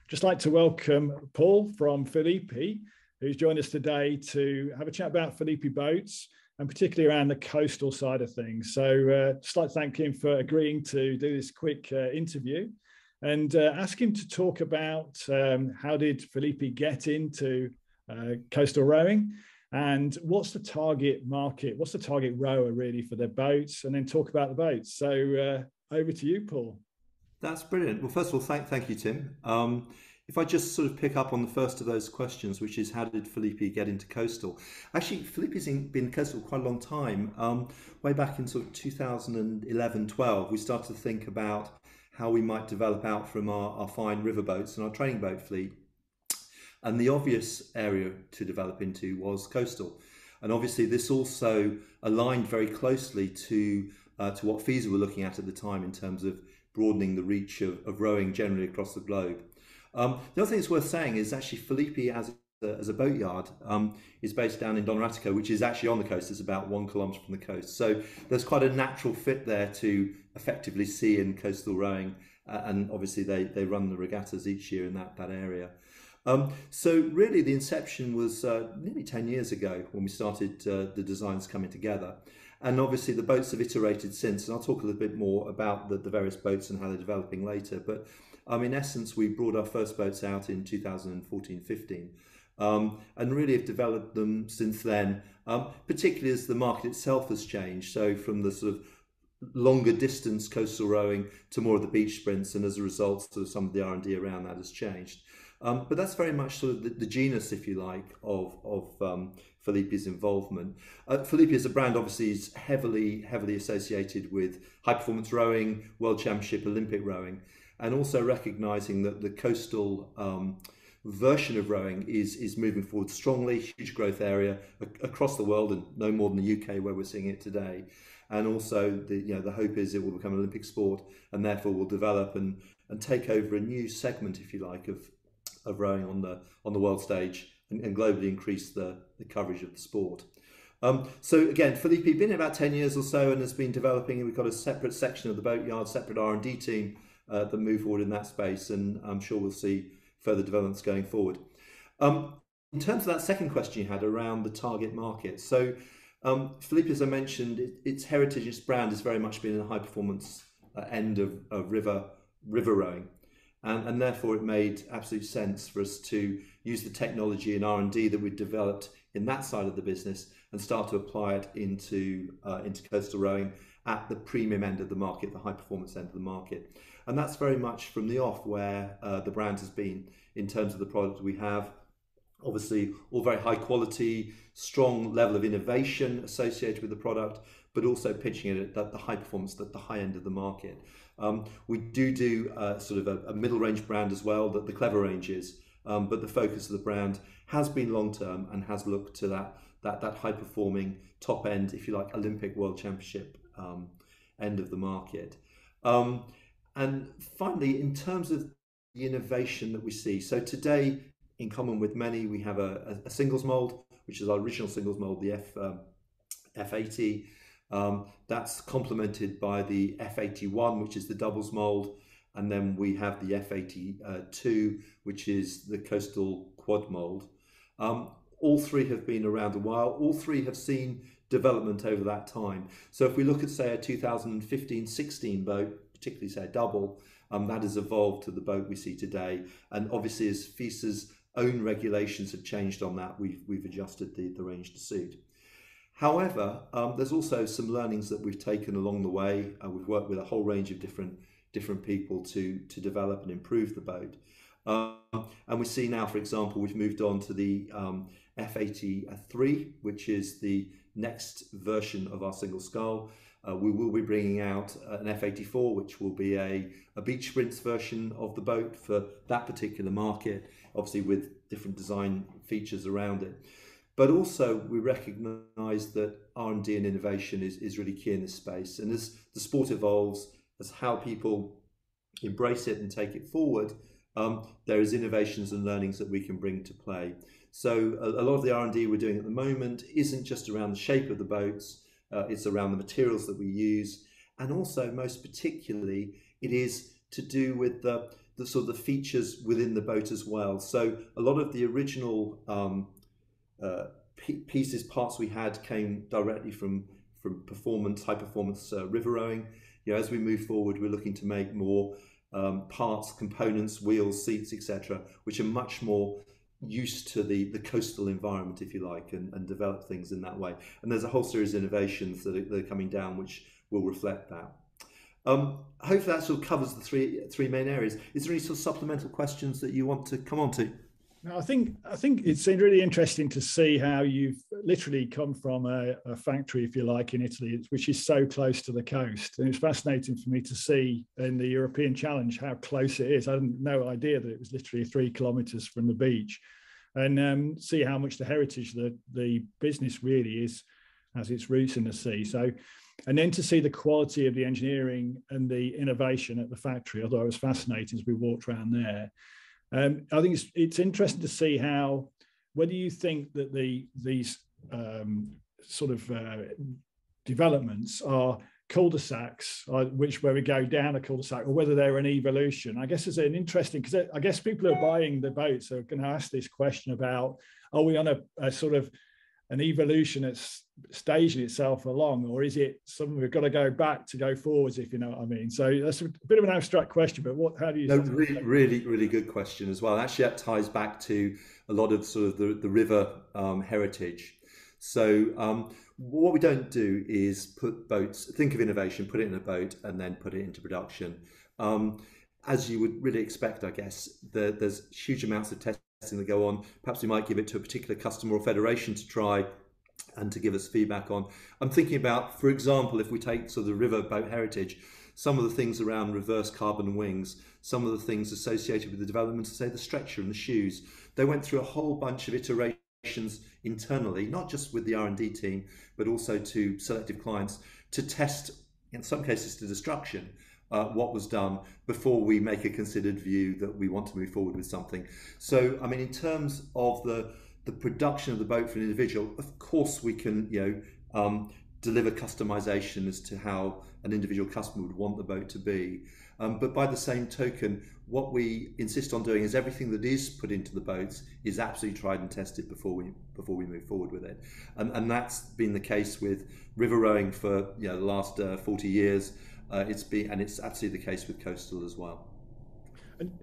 Just like to welcome Paul from Filippi, who's joined us today to have a chat about Filippi boats and particularly around the coastal side of things. So just like to thank him for agreeing to do this quick interview and ask him to talk about how did Filippi get into coastal rowing and what's the target market, what's the target rower really for their boats, and then talk about the boats. So over to you, Paul. That's brilliant. Well, first of all, thank you, Tim. If I just sort of pick up on the first of those questions, which is how did Filippi get into coastal? Actually, Filippi's been coastal quite a long time. Way back in sort of 2011-12, we started to think about how we might develop out from our fine river boats and our training boat fleet. And the obvious area to develop into was coastal. And obviously this also aligned very closely to what FISA were looking at the time in terms of broadening the reach of rowing generally across the globe. The other thing that's worth saying is actually Filippi as a boatyard is based down in Donaratico, which is actually on the coast. It's about 1 kilometre from the coast. So there's quite a natural fit there to effectively sea and coastal rowing. And obviously they run the regattas each year in that area. So really the inception was nearly 10 years ago when we started the designs coming together. And obviously the boats have iterated since, and I'll talk a little bit more about the various boats and how they're developing later. But in essence, we brought our first boats out in 2014-15 and really have developed them since then, particularly as the market itself has changed. So from the sort of longer distance coastal rowing to more of the beach sprints, and as a result, sort of some of the R&D around that has changed. But that's very much sort of the genus, if you like, of Filippi's involvement. Filippi as a brand obviously is heavily associated with high performance rowing, World Championship, Olympic rowing, and also recognizing that the coastal version of rowing is moving forward strongly, huge growth area across the world, and no more than the UK where we're seeing it today. And also the hope is it will become an Olympic sport and therefore will develop and take over a new segment, if you like, of rowing on the world stage and globally increase the coverage of the sport. So again, Filippi been about 10 years or so and has been developing. We've got a separate section of the boatyard, separate R&D team that move forward in that space, and I'm sure we'll see further developments going forward. In terms of that second question you had around the target market, so Filippi, as I mentioned, its heritage, its brand has very much been in the high performance end of river rowing. And therefore it made absolute sense for us to use the technology and R&D that we'd developed in that side of the business and start to apply it into coastal rowing at the premium end of the market, the high performance end of the market. And that's very much from the off where the brand has been in terms of the product we have. Obviously all very high quality, strong level of innovation associated with the product, but also pitching it at the high performance, at the high end of the market. We do sort of a middle range brand as well, that the Clever range is, but the focus of the brand has been long term and has looked to that high performing top end, if you like, Olympic World Championship end of the market. And finally, in terms of the innovation that we see, so today, in common with many, we have a singles mold, which is our original singles mold, the F80. That's complemented by the F81, which is the doubles mold, and then we have the F82, which is the coastal quad mold. All three have been around a while. All three have seen development over that time. So if we look at, say, a 2015-16 boat, particularly say a double, that has evolved to the boat we see today. And obviously, as FISA's own regulations have changed on that, we've adjusted the range to suit. However, there's also some learnings that we've taken along the way. We've worked with a whole range of different people to develop and improve the boat. And we see now, for example, we've moved on to the F83, which is the next version of our single scull. We will be bringing out an F84, which will be a beach sprints version of the boat for that particular market, obviously with different design features around it. But also we recognise that R&D and innovation is really key in this space. And as the sport evolves, as how people embrace it and take it forward, there is innovations and learnings that we can bring to play. So a lot of the R&D we're doing at the moment isn't just around the shape of the boats, it's around the materials that we use, and also most particularly it is to do with the sort of the features within the boat as well. So a lot of the original uh, pieces, parts we had came directly from performance, high performance river rowing. You know, as we move forward, we're looking to make more parts, components, wheels, seats, etc., which are much more used to the coastal environment, if you like, and develop things in that way. And there's a whole series of innovations that are coming down which will reflect that. Hopefully that sort of covers the three main areas. Is there any sort of supplemental questions that you want to come on to? No, I think it's really interesting to see how you've literally come from a factory, if you like, in Italy, which is so close to the coast. And it's fascinating for me to see in the European Challenge how close it is. I had no idea that it was literally 3 kilometres from the beach, and see how much the heritage, the business really has its roots in the sea. So, and then to see the quality of the engineering and the innovation at the factory, although it was fascinating as we walked around there. I think it's interesting to see how, whether you think that these sort of developments are cul-de-sacs, where we go down a cul-de-sac, or whether they're an evolution. I guess it's an interesting, because I guess people who are buying the boats are going to ask this question about, are we on a sort of an evolution that's staging itself along, or is it something we've got to go back to go forwards, if you know what I mean? So that's a bit of an abstract question, but how do you? No, really good question as well. Actually, that ties back to a lot of sort of the river heritage. So what we don't do is think of innovation, put it in a boat, and then put it into production. As you would really expect, I guess, there's huge amounts of testing that go on. Perhaps we might give it to a particular customer or federation to try and to give us feedback on. I'm thinking about, for example, if we take sort of the river boat heritage, some of the things around reverse carbon wings, some of the things associated with the development of, say, the stretcher and the shoes. They went through a whole bunch of iterations internally, not just with the R&D team, but also to selective clients, to test, in some cases to destruction, what was done before we make a considered view that we want to move forward with something. So, I mean, in terms of the production of the boat for an individual, of course we can, deliver customization as to how an individual customer would want the boat to be. But by the same token, what we insist on doing is everything that is put into the boats is absolutely tried and tested before we move forward with it. And that's been the case with river rowing for the last 40 years. It's absolutely the case with coastal as well.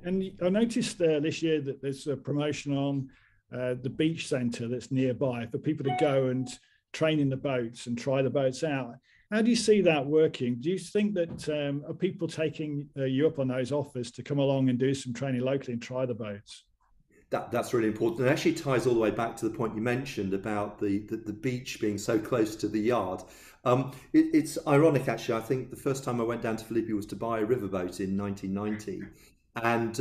And I noticed this year that there's a promotion on the beach centre that's nearby for people to go and train in the boats and try the boats out. How do you see that working? Do you think that are people taking you up on those offers to come along and do some training locally and try the boats? That's really important. It actually ties all the way back to the point you mentioned about the beach being so close to the yard. It's ironic, actually. I think the first time I went down to Filippi was to buy a riverboat in 1990. And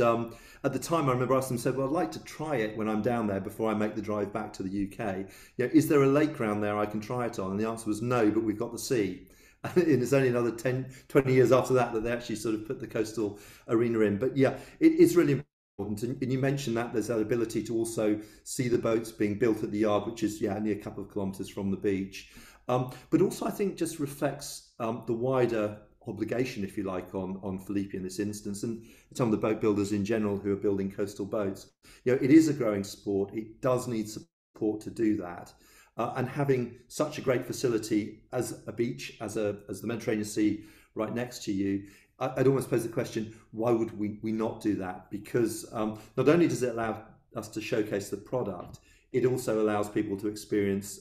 at the time, I remember asking them, said, well, I'd like to try it when I'm down there before I make the drive back to the UK. Is there a lake around there I can try it on? And the answer was no, but we've got the sea. And it's only another 10, 20 years after that they actually sort of put the coastal arena in. But yeah, it's really important. And you mentioned that there's that ability to also see the boats being built at the yard, which is only a couple of kilometres from the beach. But also I think just reflects the wider obligation, if you like, on Filippi in this instance, and some of the boat builders in general who are building coastal boats. It is a growing sport. It does need support to do that. And having such a great facility as a beach, as the Mediterranean Sea right next to you, I'd almost pose the question, why would we not do that? Because not only does it allow us to showcase the product, it also allows people to experience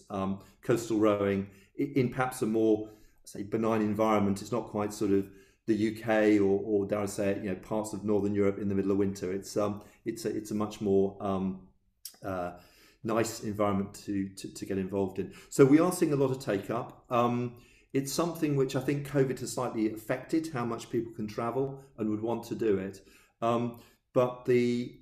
coastal rowing in perhaps a more, say, benign environment. It's not quite sort of the UK or dare I say it, parts of Northern Europe in the middle of winter. It's a much more nice environment to get involved in. So we are seeing a lot of take up. It's something which I think COVID has slightly affected how much people can travel and would want to do it. But the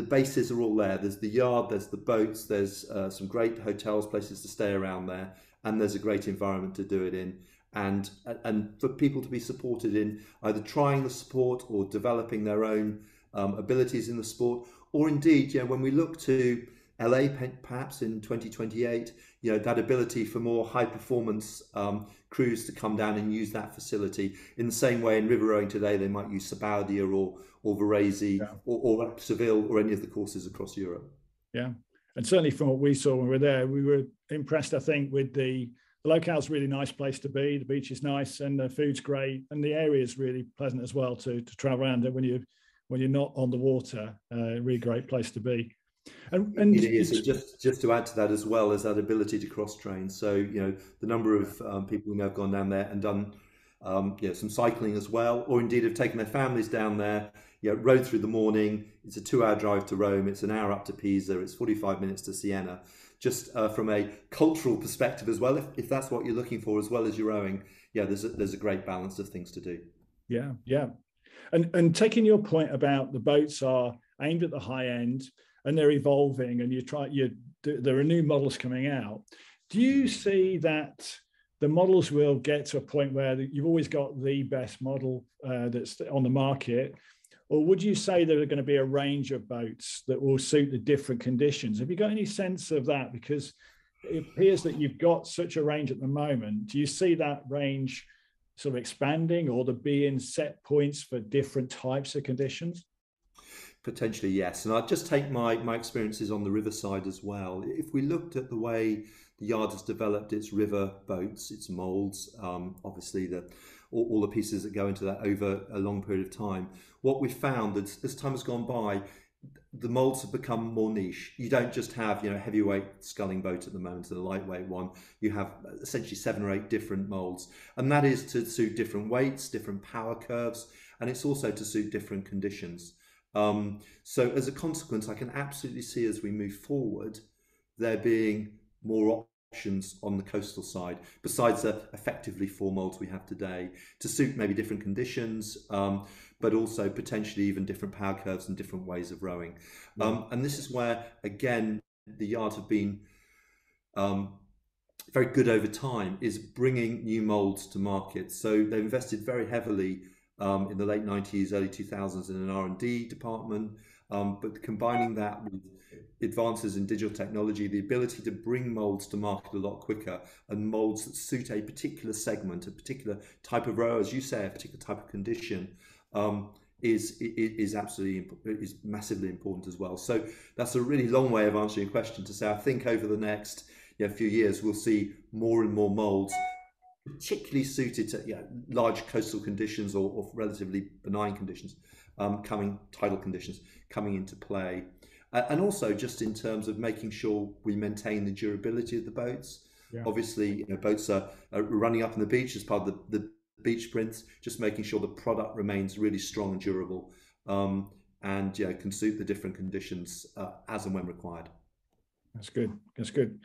bases are all there. There's the yard, there's the boats, there's some great hotels, places to stay around there, and there's a great environment to do it in. And for people to be supported in either trying the sport or developing their own abilities in the sport, or indeed, when we look to LA perhaps in 2028, you know, that ability for more high performance crews to come down and use that facility in the same way in river rowing today they might use Sabaudia or Varese Yeah. or Seville or any of the courses across Europe. Yeah. And certainly from what we saw when we were there, we were impressed, I think, with the locale's a really nice place to be. The beach is nice and the food's great. And the area is really pleasant as well to travel around when you're not on the water. Really great place to be. And It is, and just to add to that as well, is that ability to cross train. So you know the number of people who have gone down there and done you know, some cycling as well, or indeed have taken their families down there. You know, rode through the morning. It's a 2-hour drive to Rome. It's an hour up to Pisa. It's 45 minutes to Siena. Just from a cultural perspective as well, if that's what you're looking for, as well as your rowing, yeah, there's a great balance of things to do. Yeah, yeah. And taking your point about the boats are aimed at the high end and they're evolving, and there are new models coming out. Do you see that the models will get to a point where you've always got the best model that's on the market? Or would you say there are going to be a range of boats that will suit the different conditions? Have you got any sense of that? Because it appears that you've got such a range at the moment. Do you see that range sort of expanding, or there being set points for different types of conditions? Potentially, yes. And I'd just take my experiences on the river side as well. If we looked at the way the yard has developed its river boats, its moulds, obviously all the pieces that go into that over a long period of time, what we found that as time has gone by, the moulds have become more niche. You don't just have, you know, a heavyweight sculling boat at the moment and a lightweight one. You have essentially 7 or 8 different moulds, and that is to suit different weights, different power curves, and it's also to suit different conditions. So as a consequence, I can absolutely see as we move forward there being more options on the coastal side, besides the effectively 4 moulds we have today, to suit maybe different conditions, but also potentially even different power curves and different ways of rowing. And this is where, again, the yard have been very good over time, is bringing new moulds to market. So they've invested very heavily in the late 90s, early 2000s in an R&D department, but combining that with advances in digital technology, the ability to bring molds to market a lot quicker, and molds that suit a particular segment, a particular type of row, as you say, a particular type of condition, is massively important as well. So that's a really long way of answering your question to say I think over the next few years we'll see more and more molds particularly suited to large coastal conditions or relatively benign conditions, tidal conditions coming into play. And also just in terms of making sure we maintain the durability of the boats. Yeah. Obviously, boats are running up on the beach as part of the beach sprints, just making sure the product remains really strong and durable, and can suit the different conditions as and when required. That's good. That's good.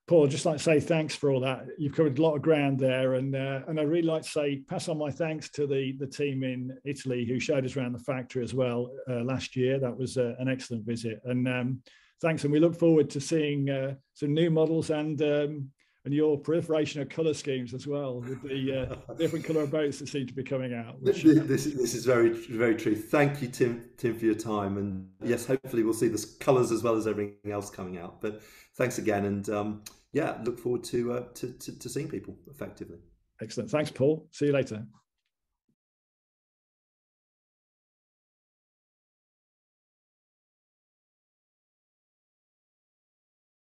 Paul, I'd just like to say thanks for all that. You've covered a lot of ground there, and I'd really like to pass on my thanks to the team in Italy who showed us around the factory as well last year. That was an excellent visit, and thanks. And we look forward to seeing some new models and your proliferation of colour schemes as well, with the different colour of boats that seem to be coming out. This is very, very true. Thank you, Tim, for your time, and yes, hopefully we'll see the colours as well as everything else coming out. But thanks again, and look forward to seeing people effectively. Excellent. Thanks, Paul. See you later.